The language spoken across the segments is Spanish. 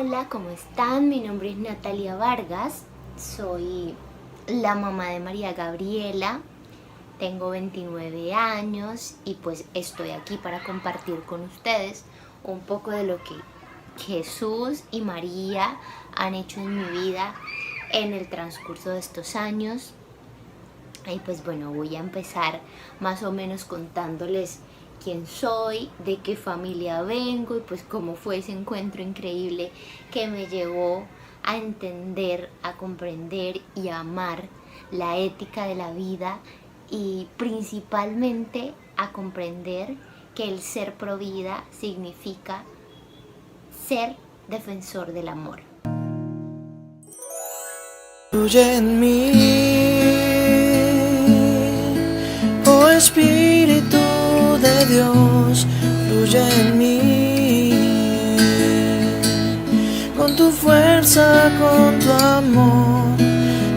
Hola, ¿cómo están? Mi nombre es Natalia Vargas, soy la mamá de María Gabriela, tengo 29 años y pues estoy aquí para compartir con ustedes un poco de lo que Jesús y María han hecho en mi vida en el transcurso de estos años. Y pues bueno, voy a empezar más o menos contándoles quién soy, de qué familia vengo y pues cómo fue ese encuentro increíble que me llevó a entender, a comprender y a amar la ética de la vida y principalmente a comprender que el ser pro vida significa ser defensor del amor. Fluye en mí, oh Espíritu de Dios, fluye en mí, con tu fuerza, con tu amor,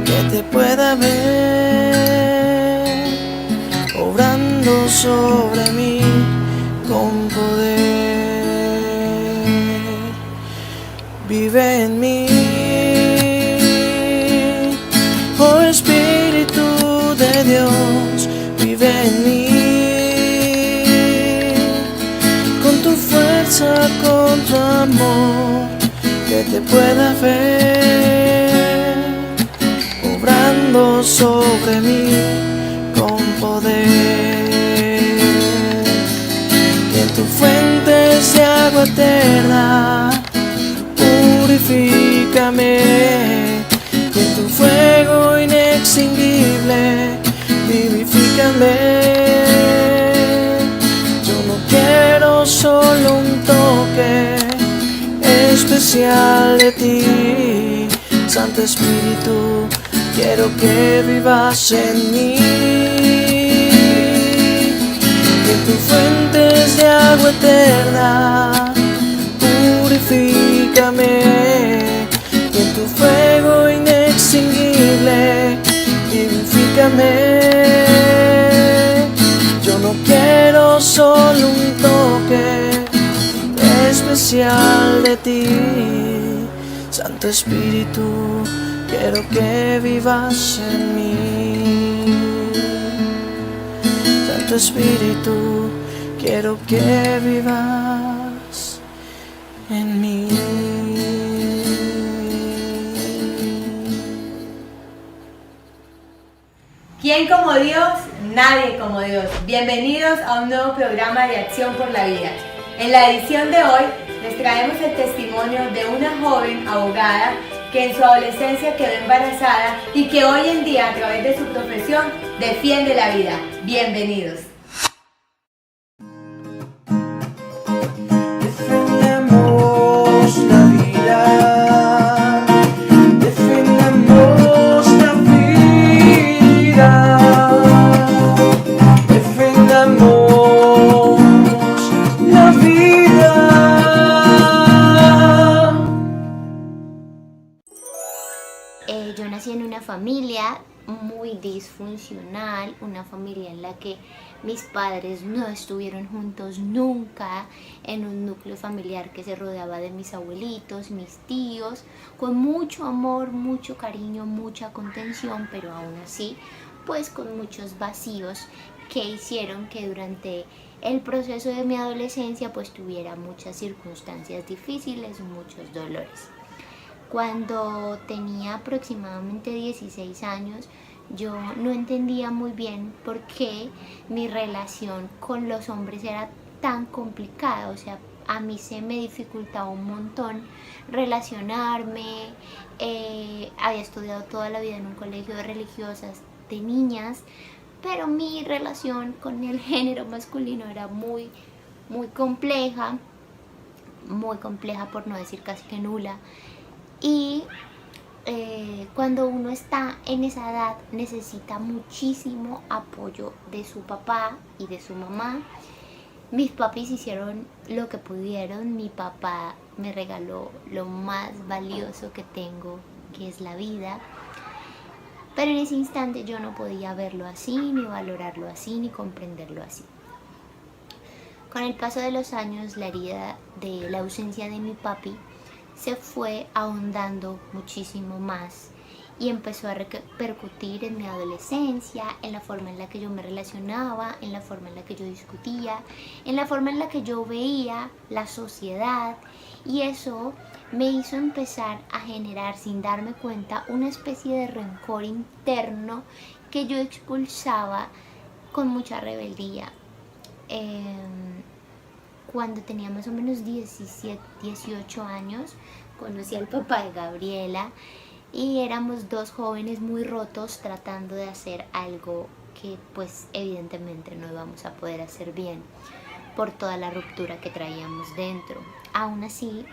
que te pueda ver, obrando sobre mí con poder. Vive en mí, oh Espíritu de Dios, vive en mí, con tu fuerza, con tu amor, que te pueda ver, obrando sobre mí con poder. Que en tu fuentes de agua eterna purifícame, y en tu fuego inextinguible vivifícame. Yo no quiero solo un toque especial de ti, Santo Espíritu, quiero que vivas en mí. Y en tus fuentes de agua eterna purifícame, y en tu fuego inextinguible vivifícame. Yo no quiero solo un toque especial de ti, Santo Espíritu, quiero que vivas en mí. Santo Espíritu, quiero que vivas en mí. ¿Quién como Dios? Nadie como Dios. Bienvenidos a un nuevo programa de Acción por la Vida. En la edición de hoy les traemos el testimonio de una joven abogada que en su adolescencia quedó embarazada y que hoy en día a través de su profesión defiende la vida. Bienvenidos. Defendamos la vida, defendamos la vida, defendamos la vida. Yo nací en una familia muy disfuncional, una familia en la que mis padres no estuvieron juntos nunca, en un núcleo familiar que se rodeaba de mis abuelitos, mis tíos, con mucho amor, mucho cariño, mucha contención, pero aún así, pues con muchos vacíos que hicieron que durante el proceso de mi adolescencia pues tuviera muchas circunstancias difíciles, muchos dolores. Cuando tenía aproximadamente 16 años, yo no entendía muy bien por qué mi relación con los hombres era tan complicada. O sea, a mí se me dificultaba un montón relacionarme. Había estudiado toda la vida en un colegio de religiosas de niñas, pero mi relación con el género masculino era muy compleja por no decir casi que nula. Y cuando uno está en esa edad necesita muchísimo apoyo de su papá y de su mamá. Mis papis hicieron lo que pudieron. Mi papá me regaló lo más valioso que tengo, que es la vida. Pero en ese instante yo no podía verlo así, ni valorarlo así, ni comprenderlo así. Con el paso de los años, la herida de la ausencia de mi papi se fue ahondando muchísimo más y empezó a repercutir en mi adolescencia, en la forma en la que yo me relacionaba, en la forma en la que yo discutía, en la forma en la que yo veía la sociedad, y eso me hizo empezar a generar, sin darme cuenta, una especie de rencor interno que yo expulsaba con mucha rebeldía. Cuando tenía más o menos 17, 18 años, conocí al papá de Gabriela y éramos dos jóvenes muy rotos tratando de hacer algo que pues evidentemente no íbamos a poder hacer bien por toda la ruptura que traíamos dentro. Aún así,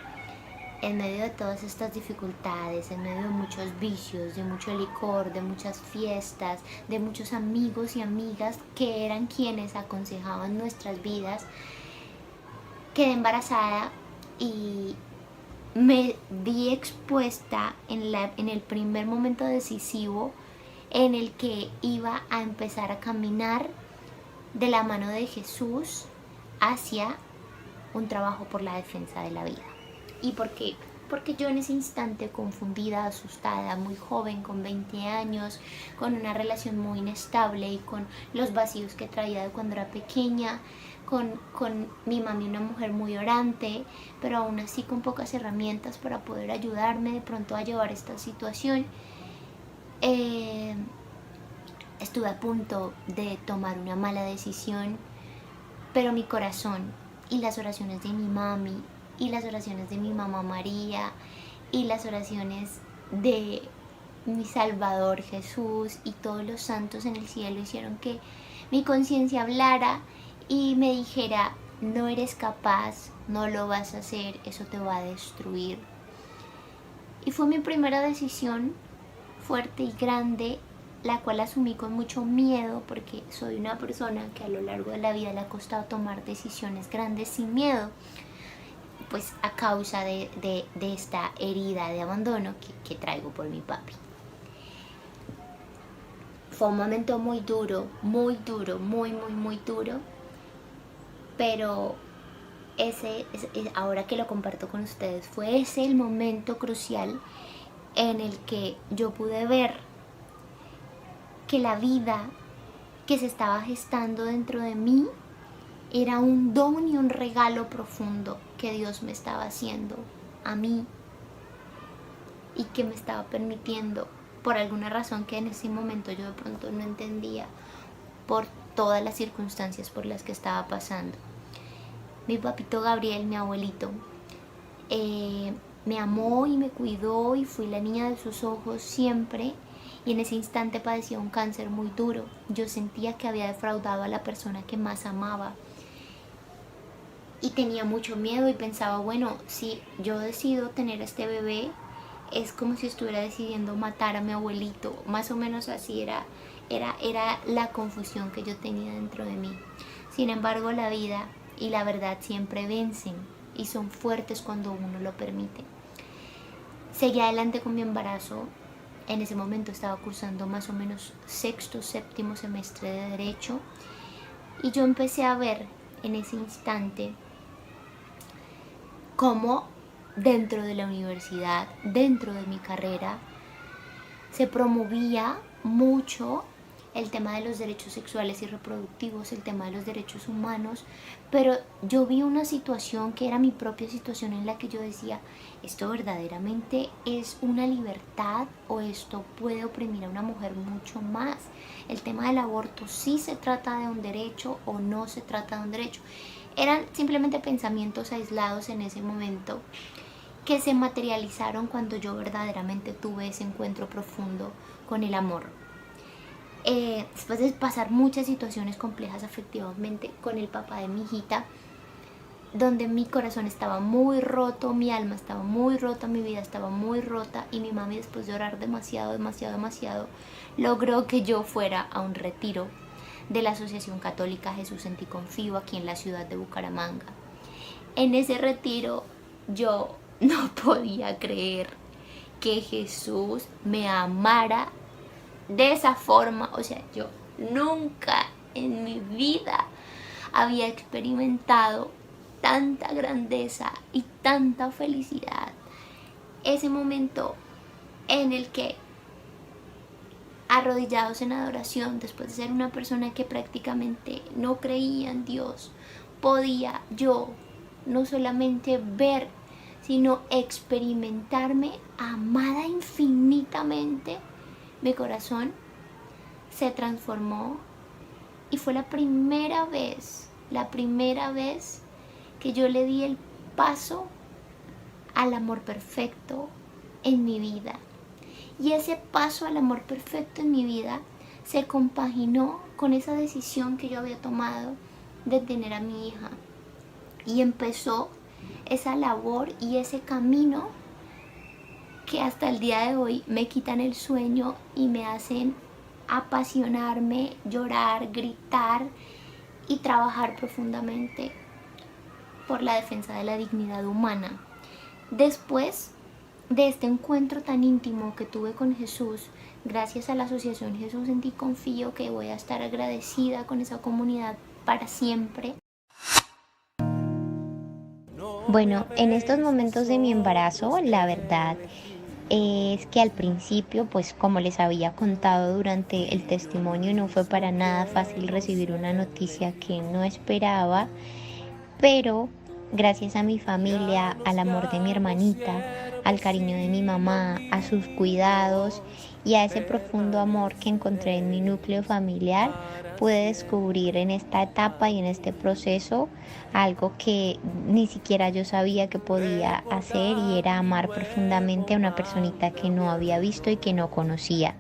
en medio de todas estas dificultades, en medio de muchos vicios, de mucho licor, de muchas fiestas, de muchos amigos y amigas que eran quienes aconsejaban nuestras vidas, quedé embarazada y me vi expuesta en el primer momento decisivo en el que iba a empezar a caminar de la mano de Jesús hacia un trabajo por la defensa de la vida. ¿Y por qué? Porque yo en ese instante, confundida, asustada, muy joven, con 20 años, con una relación muy inestable y con los vacíos que traía de cuando era pequeña, con mi mami, una mujer muy orante, pero aún así con pocas herramientas para poder ayudarme de pronto a llevar esta situación, estuve a punto de tomar una mala decisión, pero mi corazón y las oraciones de mi mami y las oraciones de mi mamá María y las oraciones de mi Salvador Jesús y todos los santos en el cielo hicieron que mi conciencia hablara y me dijera: no eres capaz, no lo vas a hacer, eso te va a destruir. Y fue mi primera decisión fuerte y grande, la cual asumí con mucho miedo, porque soy una persona que a lo largo de la vida le ha costado tomar decisiones grandes sin miedo, pues a causa de esta herida de abandono que traigo por mi papi. Fue un momento muy duro, muy duro, muy duro, pero ahora que lo comparto con ustedes, fue ese el momento crucial en el que yo pude ver que la vida que se estaba gestando dentro de mí era un don y un regalo profundo que Dios me estaba haciendo a mí y que me estaba permitiendo, por alguna razón que en ese momento yo de pronto no entendía, por todas las circunstancias por las que estaba pasando. Mi papito Gabriel, mi abuelito, me amó y me cuidó y fui la niña de sus ojos siempre, y en ese instante padecía un cáncer muy duro. Yo sentía que había defraudado a la persona que más amaba y tenía mucho miedo y pensaba, bueno, si yo decido tener a este bebé es como si estuviera decidiendo matar a mi abuelito. Más o menos así era la confusión que yo tenía dentro de mí. Sin embargo, la vida y la verdad siempre vencen y son fuertes cuando uno lo permite. Seguí adelante con mi embarazo. En ese momento estaba cursando más o menos sexto, séptimo semestre de Derecho, y yo empecé a ver en ese instante cómo dentro de la universidad, dentro de mi carrera, se promovía mucho el tema de los derechos sexuales y reproductivos, el tema de los derechos humanos, pero yo vi una situación que era mi propia situación en la que yo decía, ¿esto verdaderamente es una libertad o esto puede oprimir a una mujer mucho más? El tema del aborto, ¿sí se trata de un derecho o no se trata de un derecho? Eran simplemente pensamientos aislados en ese momento que se materializaron cuando yo verdaderamente tuve ese encuentro profundo con el amor. Después de pasar muchas situaciones complejas afectivamente con el papá de mi hijita, donde mi corazón estaba muy roto, mi alma estaba muy rota, mi vida estaba muy rota, y mi mami, después de orar demasiado, logró que yo fuera a un retiro de la Asociación Católica Jesús en Ti Confío aquí en la ciudad de Bucaramanga. En ese retiro yo no podía creer que Jesús me amara de esa forma. O sea, yo nunca en mi vida había experimentado tanta grandeza y tanta felicidad ese momento en el que, arrodillados en adoración, después de ser una persona que prácticamente no creía en Dios, podía yo no solamente ver, sino experimentarme amada infinitamente, mi corazón se transformó y fue la primera vez que yo le di el paso al amor perfecto en mi vida. Y ese paso al amor perfecto en mi vida se compaginó con esa decisión que yo había tomado de tener a mi hija. Y empezó esa labor y ese camino que hasta el día de hoy me quitan el sueño y me hacen apasionarme, llorar, gritar y trabajar profundamente por la defensa de la dignidad humana. Después de este encuentro tan íntimo que tuve con Jesús, gracias a la asociación Jesús en ti confío, que voy a estar agradecida con esa comunidad para siempre. Bueno, en estos momentos de mi embarazo, la verdad es que al principio, pues como les había contado durante el testimonio, no fue para nada fácil recibir una noticia que no esperaba, pero gracias a mi familia, al amor de mi hermanita, al cariño de mi mamá, a sus cuidados y a ese profundo amor que encontré en mi núcleo familiar, pude descubrir en esta etapa y en este proceso algo que ni siquiera yo sabía que podía hacer, y era amar profundamente a una personita que no había visto y que no conocía.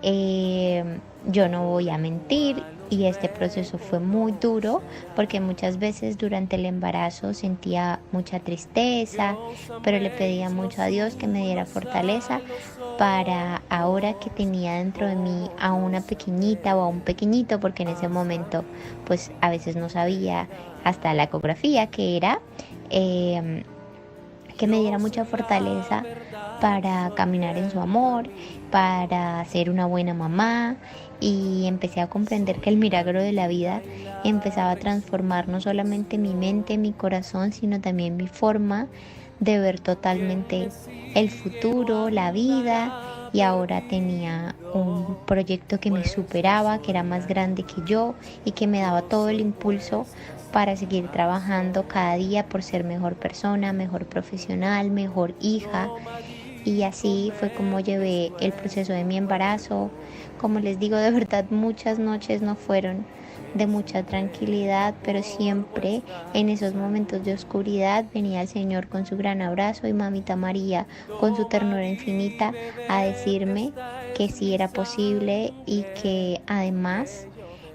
Yo no voy a mentir, y este proceso fue muy duro porque muchas veces durante el embarazo sentía mucha tristeza, pero le pedía mucho a Dios que me diera fortaleza para ahora que tenía dentro de mí a una pequeñita o a un pequeñito, porque en ese momento pues a veces no sabía hasta la ecografía que era, que me diera mucha fortaleza para caminar en su amor, para ser una buena mamá. Y empecé a comprender que el milagro de la vida empezaba a transformar no solamente mi mente, mi corazón, sino también mi forma de ver totalmente el futuro, la vida. Y ahora tenía un proyecto que me superaba, que era más grande que yo y que me daba todo el impulso para seguir trabajando cada día por ser mejor persona, mejor profesional, mejor hija. Y así fue como llevé el proceso de mi embarazo. Como les digo, de verdad muchas noches no fueron de mucha tranquilidad, pero siempre en esos momentos de oscuridad venía el Señor con su gran abrazo y Mamita María con su ternura infinita a decirme que sí era posible y que además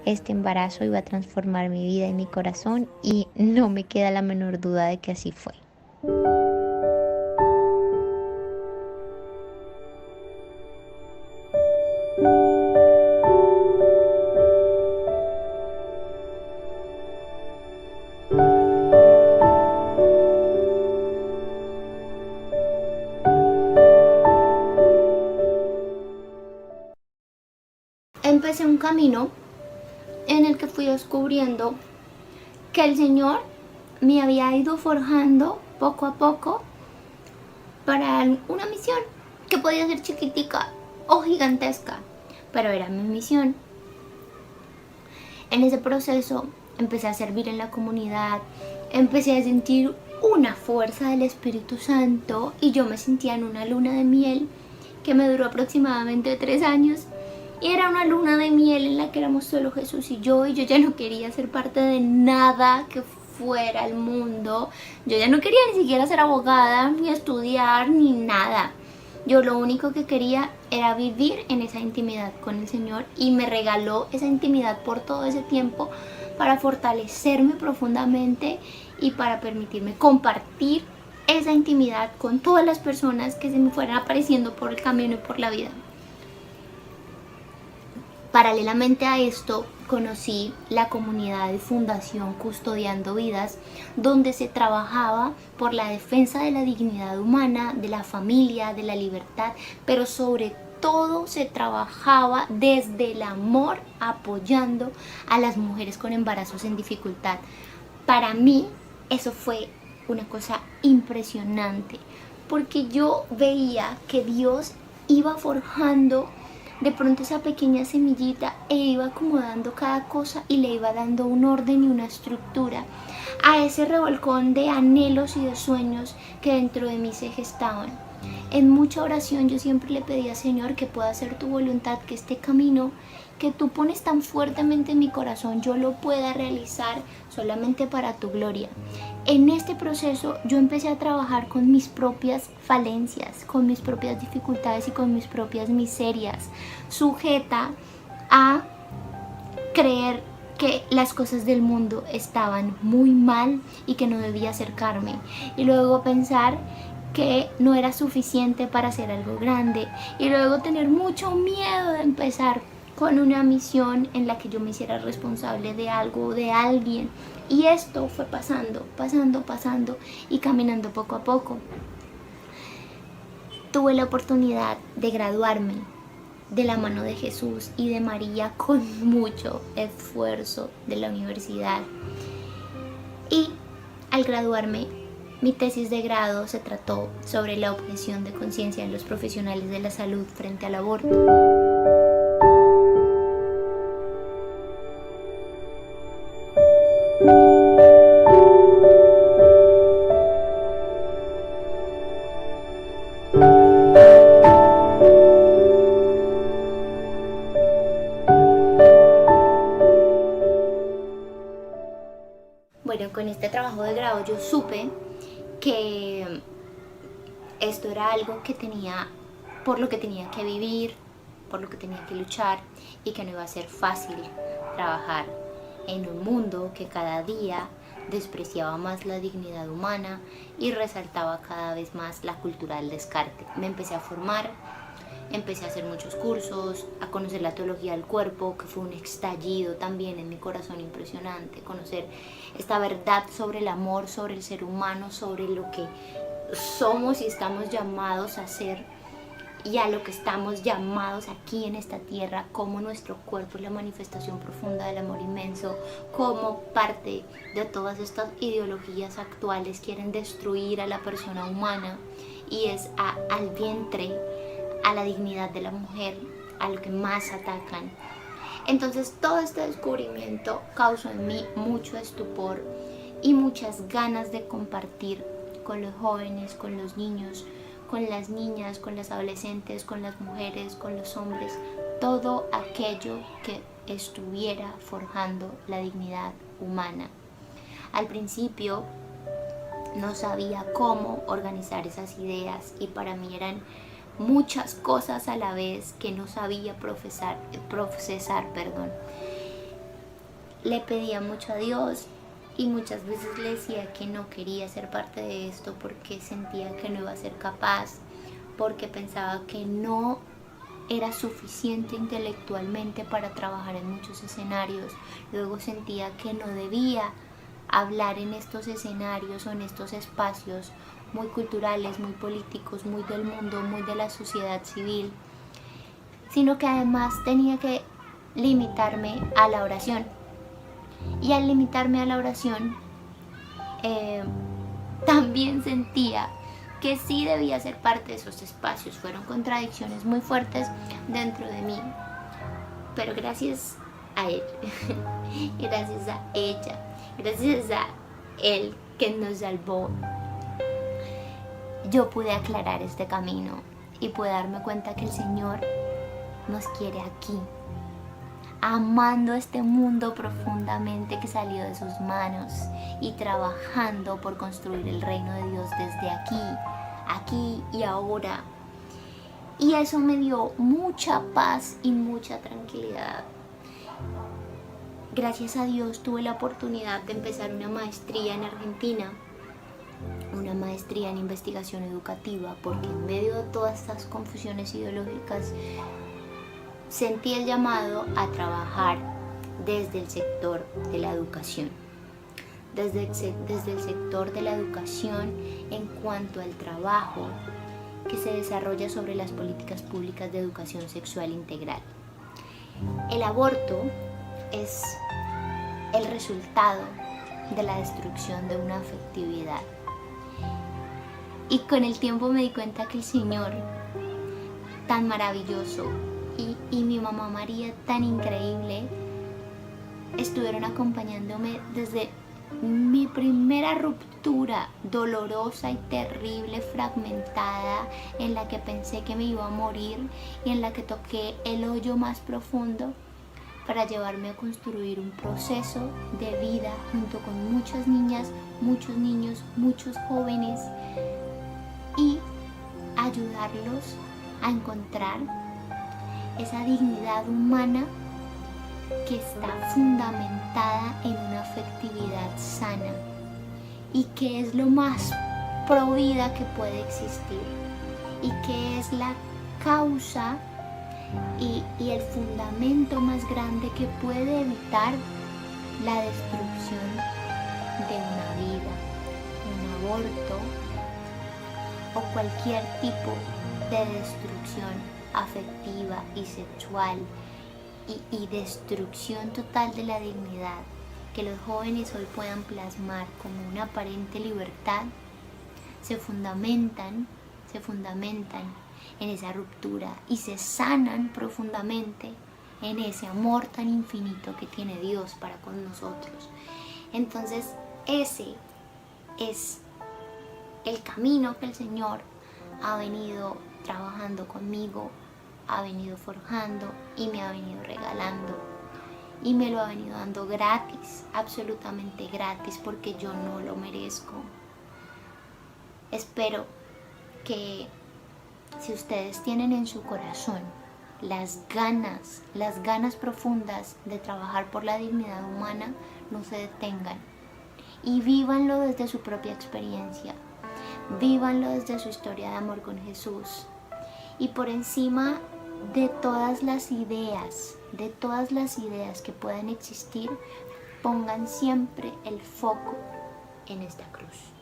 este embarazo iba a transformar mi vida y mi corazón, y no me queda la menor duda de que así fue. Empecé un camino en el que fui descubriendo que el Señor me había ido forjando poco a poco para una misión que podía ser chiquitica o gigantesca, pero era mi misión. En ese proceso empecé a servir en la comunidad, empecé a sentir una fuerza del Espíritu Santo y yo me sentía en una luna de miel que me duró aproximadamente 3 años. Y era una luna de miel en la que éramos solo Jesús y yo ya no quería ser parte de nada que fuera el mundo. Yo ya no quería ni siquiera ser abogada, ni estudiar, ni nada. Yo lo único que quería era vivir en esa intimidad con el Señor, y me regaló esa intimidad por todo ese tiempo para fortalecerme profundamente y para permitirme compartir esa intimidad con todas las personas que se me fueran apareciendo por el camino y por la vida. Paralelamente a esto, conocí la comunidad de Fundación Custodiando Vidas, donde se trabajaba por la defensa de la dignidad humana, de la familia, de la libertad, pero sobre todo se trabajaba desde el amor, apoyando a las mujeres con embarazos en dificultad. Para mí eso fue una cosa impresionante, porque yo veía que Dios iba forjando de pronto esa pequeña semillita e iba acomodando cada cosa y le iba dando un orden y una estructura a ese revolcón de anhelos y de sueños que dentro de mí se gestaban. En mucha oración yo siempre le pedía, Señor, que pueda hacer tu voluntad, que este camino que tú pones tan fuertemente en mi corazón yo lo pueda realizar solamente para tu gloria. En este proceso yo empecé a trabajar con mis propias falencias, con mis propias dificultades y con mis propias miserias, sujeta a creer que las cosas del mundo estaban muy mal y que no debía acercarme, y luego pensar que no era suficiente para hacer algo grande, y luego tener mucho miedo de empezar con una misión en la que yo me hiciera responsable de algo o de alguien. Y esto fue pasando y caminando poco a poco. Tuve la oportunidad de graduarme de la mano de Jesús y de María con mucho esfuerzo de la universidad. Y al graduarme, mi tesis de grado se trató sobre la objeción de conciencia en los profesionales de la salud frente al aborto. Bueno, con este trabajo de grado yo supe que esto era algo que tenía, por lo que tenía que vivir, por lo que tenía que luchar, y que no iba a ser fácil trabajar en un mundo que cada día despreciaba más la dignidad humana y resaltaba cada vez más la cultura del descarte. Me empecé a formar, empecé a hacer muchos cursos, a conocer la teología del cuerpo, que fue un estallido también en mi corazón impresionante, conocer esta verdad sobre el amor, sobre el ser humano, sobre lo que somos y estamos llamados a ser, y a lo que estamos llamados aquí en esta tierra, como nuestro cuerpo es la manifestación profunda del amor inmenso, como parte de todas estas ideologías actuales quieren destruir a la persona humana, y es al vientre, a la dignidad de la mujer, a lo que más atacan. Entonces todo este descubrimiento causó en mí mucho estupor y muchas ganas de compartir con los jóvenes, con los niños, con las niñas, con las adolescentes, con las mujeres, con los hombres, todo aquello que estuviera forjando la dignidad humana. Al principio no sabía cómo organizar esas ideas y para mí eran muchas cosas a la vez que no sabía procesar. Le pedía mucho a Dios y muchas veces le decía que no quería ser parte de esto porque sentía que no iba a ser capaz, porque pensaba que no era suficiente intelectualmente para trabajar en muchos escenarios. Luego sentía que no debía hablar en estos escenarios o en estos espacios muy culturales, muy políticos, muy del mundo, muy de la sociedad civil, sino que además tenía que limitarme a la oración. Y al limitarme a la oración, también sentía que sí debía ser parte de esos espacios. Fueron contradicciones muy fuertes dentro de mí, pero gracias a él, gracias a ella, gracias a él que nos salvó, yo pude aclarar este camino y pude darme cuenta que el Señor nos quiere aquí, amando este mundo profundamente que salió de sus manos y trabajando por construir el reino de Dios desde aquí y ahora. Y eso me dio mucha paz y mucha tranquilidad. Gracias a Dios tuve la oportunidad de empezar una maestría en Argentina, una maestría en investigación educativa, porque en medio de todas estas confusiones ideológicas sentí el llamado a trabajar desde el sector de la educación, desde el sector de la educación en cuanto al trabajo que se desarrolla sobre las políticas públicas de educación sexual integral. El aborto es el resultado de la destrucción de una afectividad. Y con el tiempo me di cuenta que el Señor, tan maravilloso, y mi mamá María, tan increíble, estuvieron acompañándome desde mi primera ruptura dolorosa y terrible, fragmentada, en la que pensé que me iba a morir y en la que toqué el hoyo más profundo para llevarme a construir un proceso de vida junto con muchas niñas, muchos niños, muchos jóvenes y ayudarlos a encontrar esa dignidad humana que está fundamentada en una afectividad sana y que es lo más pro vida que puede existir y que es la causa y el fundamento más grande que puede evitar la destrucción de una vida, un aborto o cualquier tipo de destrucción afectiva y sexual y destrucción total de la dignidad que los jóvenes hoy puedan plasmar como una aparente libertad, se fundamentan en esa ruptura y se sanan profundamente en ese amor tan infinito que tiene Dios para con nosotros. Entonces ese es el camino que el Señor ha venido trabajando conmigo, ha venido forjando y me ha venido regalando y me lo ha venido dando gratis, absolutamente gratis, porque yo no lo merezco. Espero que si ustedes tienen en su corazón las ganas profundas de trabajar por la dignidad humana, no se detengan y vívanlo desde su propia experiencia, vívanlo desde su historia de amor con Jesús. Y por encima de todas las ideas que puedan existir, pongan siempre el foco en esta cruz,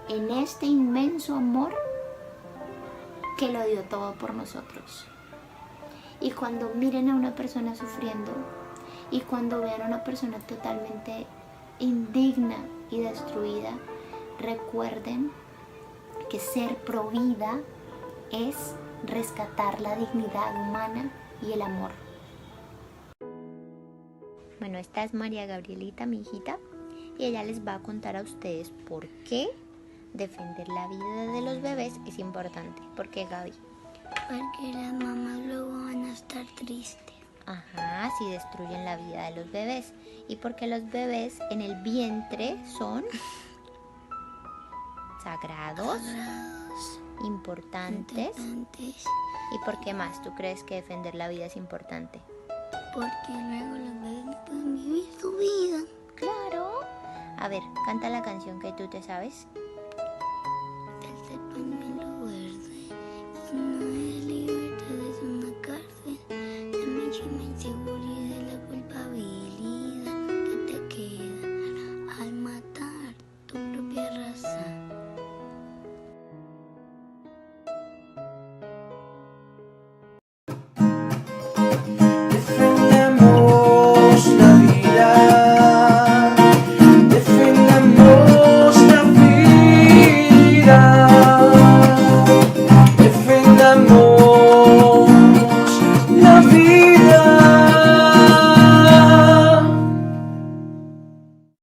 en este inmenso amor que lo dio todo por nosotros. Y cuando miren a una persona sufriendo y cuando vean a una persona totalmente indigna y destruida, recuerden que ser pro vida es rescatar la dignidad humana y el amor. Bueno, esta es María Gabrielita, mi hijita, y ella les va a contar a ustedes por qué defender la vida de los bebés es importante. ¿Por qué, Gaby? Porque las mamás luego van a estar tristes. Ajá, si destruyen la vida de los bebés. Y porque los bebés en el vientre son sagrados, importantes. ¿Y por qué más tú crees que defender la vida es importante? Porque luego los bebés pueden vivir su vida. Claro. A ver, canta la canción que tú te sabes. Desde el pañuelo